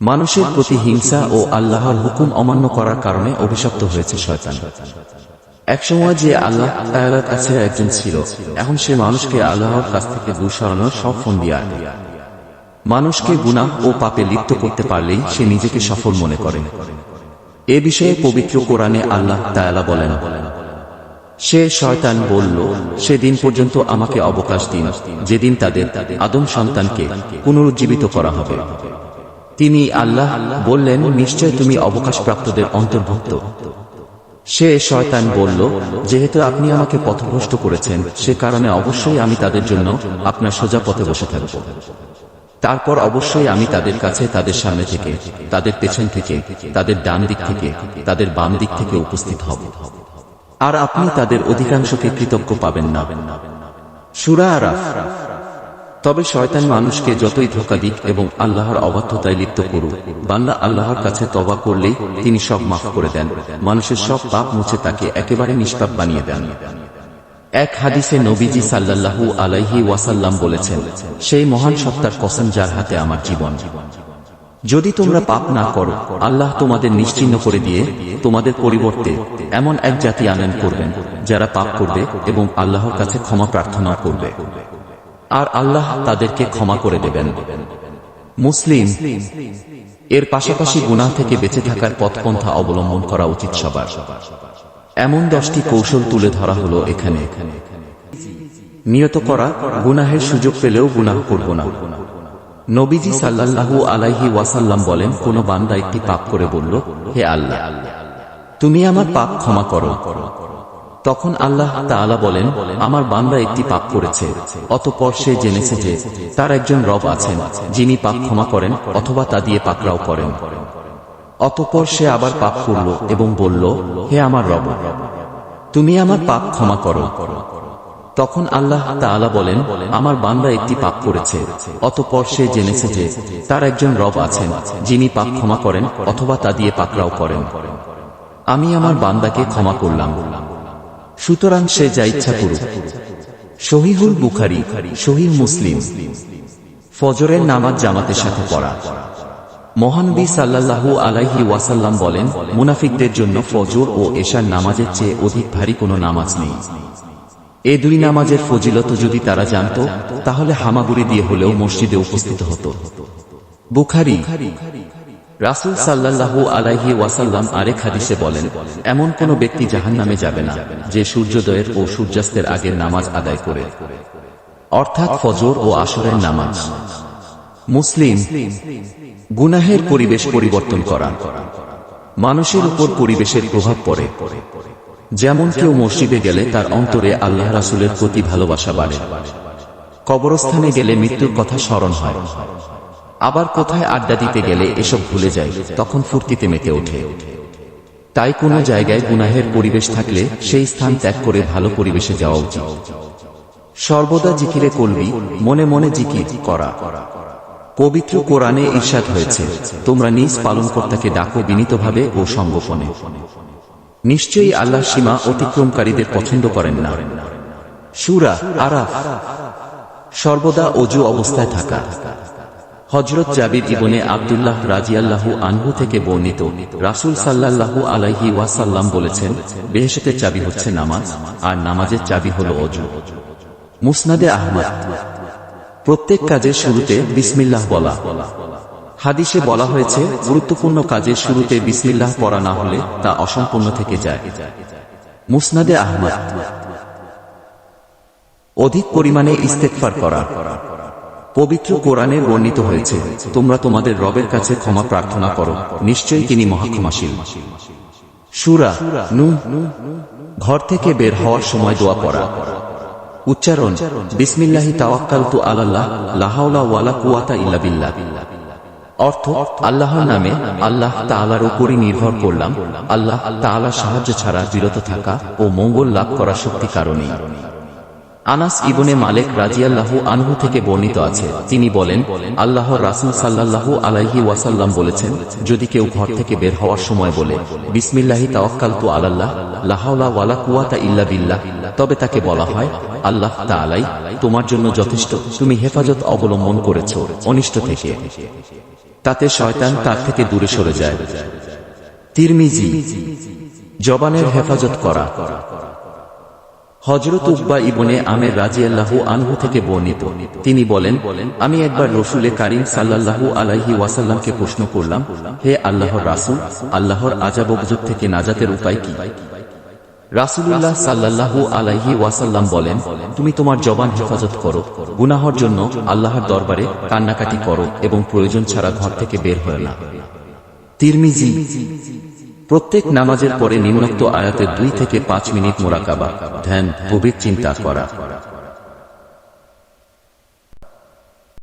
মানুষের প্রতি হিংসা ও আল্লাহর হুকুম অমান্য করার কারণে অভিশপ্ত হয়েছে শয়তান। একসময় যে আল্লাহ তাআলার কাছে একজন ছিল, এখন সে মানুষকে আল্লাহর কাছ থেকে দূর সরানোর সব ফন্দি আনে। মানুষকে গুনাহ ও পাপে লিপ্ত করতে পারলেই সে নিজেকে সফল মনে করে। এ বিষয়ে পবিত্র কোরআনে আল্লাহ তাআলা বলেন, সে শয়তান বলল, সেদিন পর্যন্ত আমাকে অবকাশ দিন যেদিন তাদের আদম সন্তানকে পুনরুজ্জীবিত করা হবে। তিনি আল্লাহ বললেন, নিশ্চয় তুমি অবকাশপ্রাপ্তদের অন্তর্ভুক্ত। সে শয়তান বলল, যেহেতু আপনি আমাকে পথভ্রষ্ট করেছেন, সে কারণে অবশ্যই আমি তাদের জন্য আপনার সোজা পথে বসে থাকব। তারপর অবশ্যই আমি তাদের কাছে, তাদের সামনে থেকে, তাদের পেছন থেকে, তাদের ডান দিক থেকে, তাদের বাম দিক থেকে উপস্থিত হব, আর আপনি তাদের অধিকাংশকে কৃতজ্ঞ পাবেন না। সূরা আরাফ। তবে শয়তান মানুষকে যতই ধোঁকা দিক এবং আল্লাহর অবাধ্যতায় লিপ্ত করুক, বান্দা আল্লাহর কাছে তওবা করলেই তিনি সব মাফ করে দেন, মানুষের সব পাপ মুছে তাকে একেবারে নিষ্পাপ বানিয়ে দেন। এক হাদিসে নবীজি সাল্লাল্লাহু আলাইহি ওয়াসাল্লাম বলেছেন, সেই মহান সত্তার কসম যার হাতে আমার জীবন, যদি তোমরা পাপ না করো, আল্লাহ তোমাদের নিশ্চিহ্ন করে দিয়ে তোমাদের পরিবর্তে এমন এক জাতি আনয়ন করবেন যারা পাপ করবে এবং আল্লাহর কাছে ক্ষমা প্রার্থনা করবে, আর আল্লাহ তাদেরকে ক্ষমা করে দেবেন। মুসলিম। এর পাশাপাশি গুনাহ থেকে বেঁচে থাকার পথপন্থা অবলম্বন করা উচিত সবার। এমন 10টি কৌশল তুলে ধরা হলো এখানে। নিয়ত করা, গুনাহের সুযোগ পেলেও গুনাহ করব না। নবীজি সাল্লাল্লাহু আলাইহি ওয়াসাল্লাম বলেন, কোন বান্দা একটি পাপ করে বলল, হে আল্লাহ, তুমি আমার পাপ ক্ষমা করো। তখন আল্লাহ তাআলা বলেন, আমার বান্দা একটি পাপ করেছে, অতঃপর সে জেনেছে যে তার একজন রব আছেন যিনি পাপ ক্ষমা করেন অথবা তা দিয়ে পাকড়াও করেন। অতঃপর সে আবার পাপ করল এবং বলল, হে আমার রব, তুমি আমার পাপ ক্ষমা করো। তখন আল্লাহ তাআলা বলেন, আমার বান্দা একটি পাপ করেছে, অতঃপর সে জেনেছে যে তার একজন রব আছেন যিনি পাপ ক্ষমা করেন অথবা তা দিয়ে পাকড়াও করেন। আমি আমার বান্দাকে ক্ষমা করলাম, সুতরাং সে যা ইচ্ছা করুক। সহিহুল বুখারী, সহিহ মুসলিম। ফজরের নামাজ জামাতের সাথে পড়া। মহানবী সাল্লাল্লাহু আলাইহি ওয়াসাল্লাম বলেন, মুনাফিকদের জন্য ফজর ও এশার নামাজের চেয়ে অধিক ভারী কোনো নামাজ নেই। এ দুই নামাজের ফজিলত যদি তারা জানত, তাহলে হামাগুড়ি দিয়ে হলেও মসজিদে উপস্থিত হতো। বুখারী। রাসূল সাল্লাল্লাহু আলাইহি ওয়াসাল্লাম আরেক হাদিসে বলেন, এমন কোন ব্যক্তি জাহান্নামে যাবে না যে সূর্যোদয়ের ও সূর্যাস্তের আগের নামাজ আদায় করে, অর্থাৎ ফজর ও আসরের নামাজ। মুসলিম। গুনাহের পরিবেশ পরিবর্তন করা। মানুষের উপর পরিবেশের প্রভাব পড়ে। যেমন কেউ মসজিদে গেলে তার অন্তরে আল্লাহ রাসূলের প্রতি ভালোবাসা বাড়ে, কবরস্থানে গেলে মৃত্যুর কথা স্মরণ হয়, আবার কোথায় আড্ডা দিতে গেলে এসব ভুলে যায়, তখন ফুর্তিতে মেতে ওঠে। তাই কোনো জায়গায় গুনাহের পরিবেশ থাকলে সেই স্থান ত্যাগ করে ভালো পরিবেশে যাওয়া উচিত। সর্বদা জিকিরে কলবি, মনে মনে জিকির করা। পবিত্র কোরআনে ইরশাদ হয়েছে, তোমরা নিজ পালনকর্তাকে ডাকো বিনীতভাবে ও সংগোপনে। নিশ্চয়ই আল্লাহ সীমা অতিক্রমকারীদের পছন্দ করেন না। সূরা আরাফ। সর্বদা ওযু অবস্থায় থাকা। হযরত জাবির ইবনে আব্দুল্লাহ রাদিয়াল্লাহু আনহু থেকে বর্ণিত, রাসূল সাল্লাল্লাহু আলাইহি ওয়াসাল্লাম বলেছেন, বেহেশতের চাবি হচ্ছে নামাজ, আর নামাজের চাবি হলো ওযু। মুসনাদে আহমদ। প্রত্যেক কাজের শুরুতে বিসমিল্লাহ বলা। হাদিসে বলা হয়েছে, গুরুত্বপূর্ণ কাজের শুরুতে বিসমিল্লাহ পড়া না হলে তা অসম্পূর্ণ থেকে যায়। মুসনাদে আহমদ। অধিক পরিমাণে ইস্তেগফার করা। পবিত্র কোরআনে বর্ণিত হয়েছে, তোমরা তোমাদের রবের কাছে ক্ষমা প্রার্থনা করো, নিশ্চয়ই তিনি মহাক্ষমাশীল। সূরা নূহ। ঘর থেকে বের হওয়ার সময় দোয়া পড়া। উচ্চারণ, বিসমিল্লাহি তাওয়াক্কালতু আলাল্লাহ, লা হাওলা ওয়ালা কুওয়াতা ইল্লা বিল্লাহ। অর্থ, আল্লাহর নামে, আল্লাহ তাআলার উপরই নির্ভর করলাম, আল্লাহ তাআলার সাহায্য ছাড়া বিরত থাকা ও মঙ্গল লাভ করার শক্তি কারণেই। আনাস ইবনে মালিক রাদিয়াল্লাহু আনহু থেকে বর্ণিত আছে, তিনি বলেন, আল্লাহর রাসূল সাল্লাল্লাহু আলাইহি ওয়াসাল্লাম বলেছেন, যদি কেউ ঘর থেকে বের হওয়ার সময় বলে, বিসমিল্লাহি তাওয়াক্কালতু আলাল্লাহ, লা হাওলা ওয়ালা কুওয়াতা ইল্লা বিল্লাহ, তবে তাকে বলা হয়, আল্লাহ তাআলাই তোমার জন্য যথেষ্ট, তুমি হেফাজত অবলম্বন করেছো অনিষ্ট থেকে। তাতে শয়তান তার থেকে দূরে সরে যায়। তিরমিজি। জবানের হেফাজত করা। হযরত উকবা ইবনে আমের রাদিয়াল্লাহু আনহু থেকে বর্ণিত, তিনি বলেন, আমি একবার রাসূলে কারীম সাল্লাল্লাহু আলাইহি ওয়াসাল্লামকে প্রশ্ন করলাম, হে আল্লাহর রাসূল, আল্লাহর আযাব ও গজব থেকে নাজাতের উপায় কি? রাসূলুল্লাহ সাল্লাল্লাহু আলাইহি ওয়াসাল্লাম বলেন, তুমি তোমার জবান হেফাজত করো, গুনাহর জন্য আল্লাহর দরবারে কান্নাকাটি করো এবং প্রয়োজন ছাড়া ঘর থেকে বের হয় না। তিরমিজি। প্রত্যেক নামাজের পরে নিম্নোক্ত আয়াতের 2 থেকে 5 মিনিট মুরাকাবা, ধ্যান, গভীর চিন্তা করা।